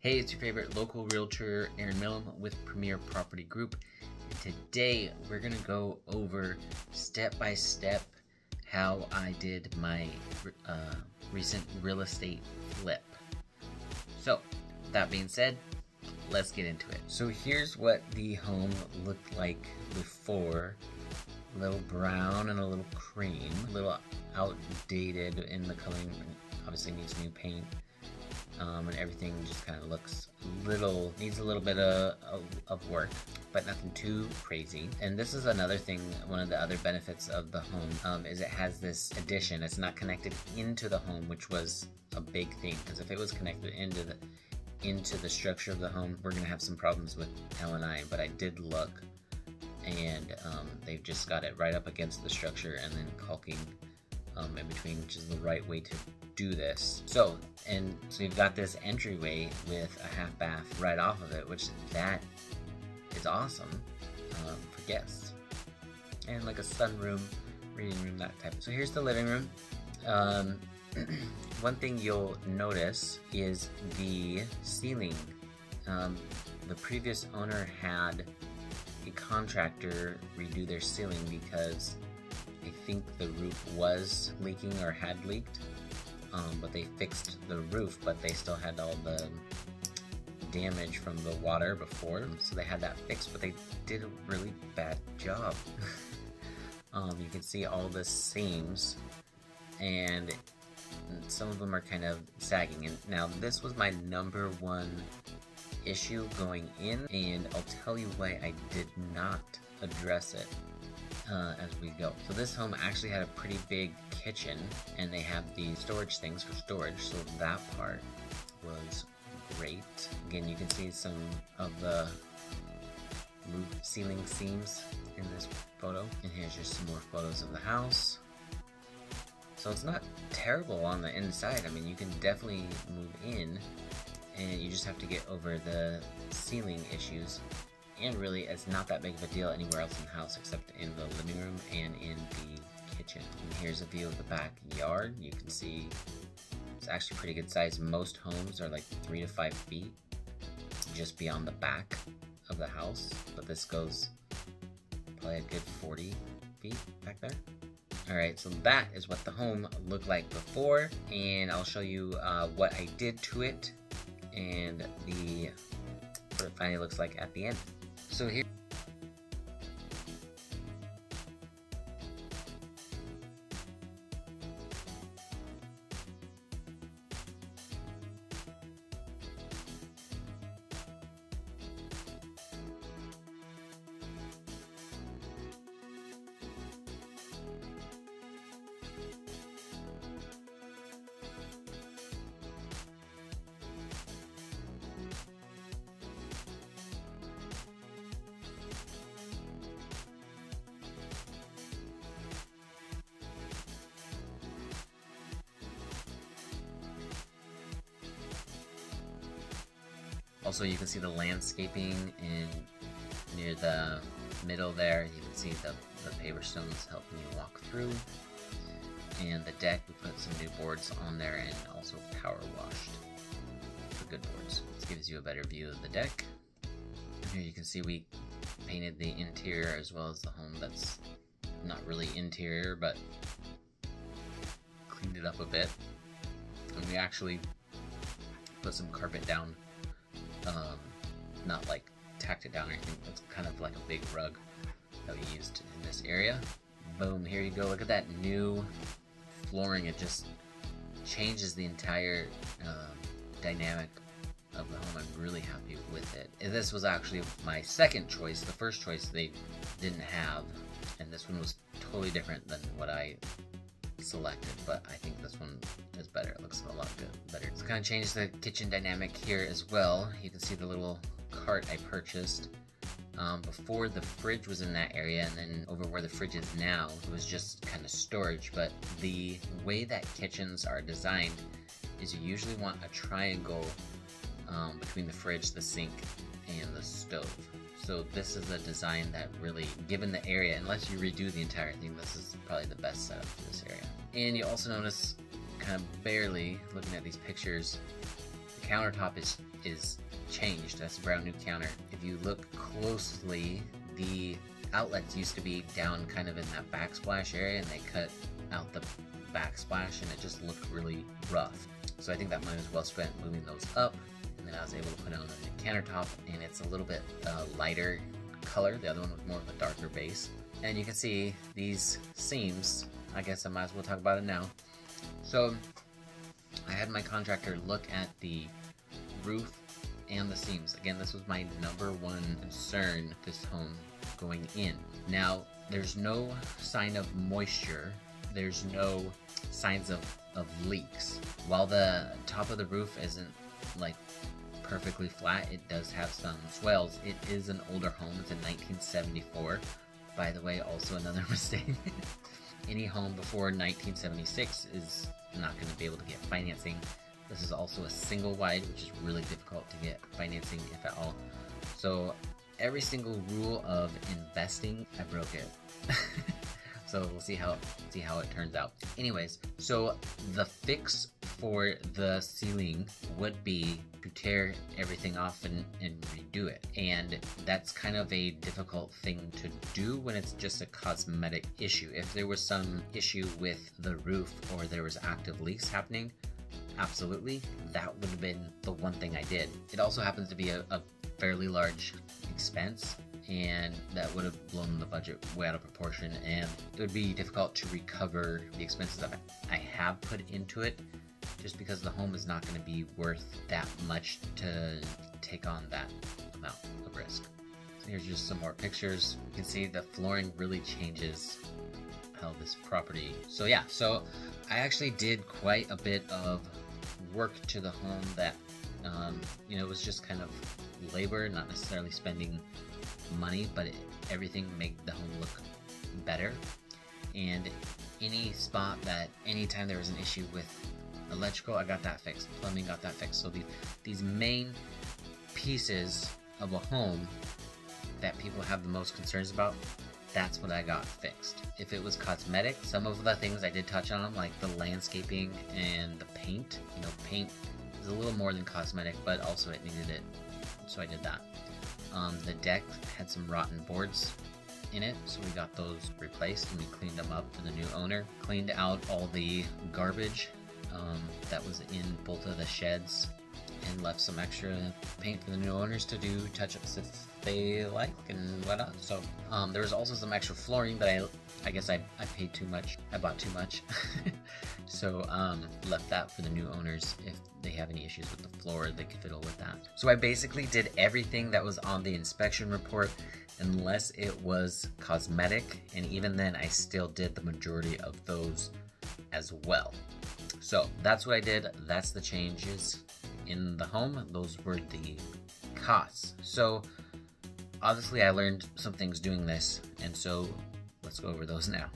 Hey, it's your favorite local realtor, Eren Millam with Premier Property Group. And today we're going to go over step by step how I did my recent real estate flip. So, that being said, let's get into it. So here's what the home looked like before. A little brown and a little cream, a little outdated in the coloring, obviously needs new paint. And everything just kind of needs a little bit of work, but nothing too crazy. And this is another thing, one of the other benefits of the home, is it has this addition. It's not connected into the home, which was a big thing, because if it was connected into the structure of the home, we're gonna have some problems with L&I. But I did look, and they've just got it right up against the structure and then caulking in between, which is the right way to do this. So you've got this entryway with a half bath right off of it, which that is awesome for guests, and like a sunroom, reading room, that type. So here's the living room. One thing you'll notice is the ceiling. The previous owner had a contractor redo their ceiling because I think the roof was leaking or had leaked. But they fixed the roof, but they still had all the damage from the water before, so they had that fixed, but they did a really bad job. You can see all the seams, and some of them are kind of sagging. And now this was my number one issue going in, and I'll tell you why I did not address it as we go. So this home actually had a pretty big kitchen, and they have the storage things for storage, so that part was great. Again, you can see some of the ceiling seams in this photo, and here's just some more photos of the house. So it's not terrible on the inside. I mean, you can definitely move in, and you just have to get over the ceiling issues. And really, it's not that big of a deal anywhere else in the house except in the living room and in the kitchen. And here's a view of the backyard. You can see it's actually pretty good size. Most homes are like 3 to 5 feet just beyond the back of the house, but this goes probably a good 40 feet back there. Alright, so that is what the home looked like before, and I'll show you what I did to it and what it finally looks like at the end. So here, also, you can see the landscaping near the middle there. You can see the paver stones helping you walk through. And the deck, we put some new boards on there and also power washed for good boards. This gives you a better view of the deck. And here you can see we painted the interior as well as the home. That's not really interior, but cleaned it up a bit. And we actually put some carpet down. Not like tacked it down or anything. It's kind of like a big rug that we used in this area. Boom, here you go. Look at that new flooring. It just changes the entire dynamic of the home. I'm really happy with it. And this was actually my second choice. The first choice they didn't have, and this one was totally different than what I selected, but I think this one is better. It looks a lot better. It's kind of changed the kitchen dynamic here as well. You can see the little cart I purchased. Before, the fridge was in that area, and then over where the fridge is now, it was just kind of storage. But the way that kitchens are designed is you usually want a triangle between the fridge, the sink, and the stove. So this is a design that really, given the area, unless you redo the entire thing, this is probably the best setup for this area. And you also notice, kind of barely, looking at these pictures, the countertop is is changed. That's a brown new counter. If you look closely, the outlets used to be down kind of in that backsplash area, and they cut out the backsplash and it just looked really rough. So I think that money was well spent moving those up, and then I was able to put on a new countertop, and it's a little bit lighter color. The other one was more of a darker base. And you can see these seams. I guess I might as well talk about it now. So I had my contractor look at the roof and the seams. Again, this was my number one concern with this home going in. Now, there's no sign of moisture. There's no signs of leaks. While the top of the roof isn't like perfectly flat, it does have some swells. It is an older home. It's in 1974. By the way, also another mistake. Any home before 1976 is not going to be able to get financing. This is also a single wide, which is really difficult to get financing, if at all. So every single rule of investing, I broke it. So we'll see how it turns out. Anyways, so the fix for the ceiling would be to tear everything off and redo it. And that's kind of a difficult thing to do when it's just a cosmetic issue. If there was some issue with the roof or there was active leaks happening, absolutely, that would have been the one thing I did. It also happens to be a fairly large expense, and that would have blown the budget way out of proportion, and it would be difficult to recover the expenses that I have put into it, just because the home is not going to be worth that much to take on that amount of risk. So here's just some more pictures. You can see the flooring really changes how this property. So yeah, so I actually did quite a bit of work to the home that was just kind of labor, not necessarily spending money, but everything made the home look better. And any spot that anytime there was an issue with electrical, I got that fixed. Plumbing, got that fixed. So these main pieces of a home that people have the most concerns about, that's what I got fixed. If it was cosmetic, some of the things I did touch on, like the landscaping and the paint. Paint is a little more than cosmetic, but also it needed it, so I did that. The deck had some rotten boards in it, so we got those replaced and we cleaned them up for the new owner. Cleaned out all the garbage that was in both of the sheds, and left some extra paint for the new owners to do touch-ups if they like and whatnot. So there was also some extra flooring, but I guess I paid too much. I bought too much. So left that for the new owners. If they have any issues with the floor, they could fiddle with that. So I basically did everything that was on the inspection report, unless it was cosmetic, and even then I still did the majority of those as well. So that's what I did. That's the changes in the home. Those were the costs. So obviously I learned some things doing this, and so let's go over those now.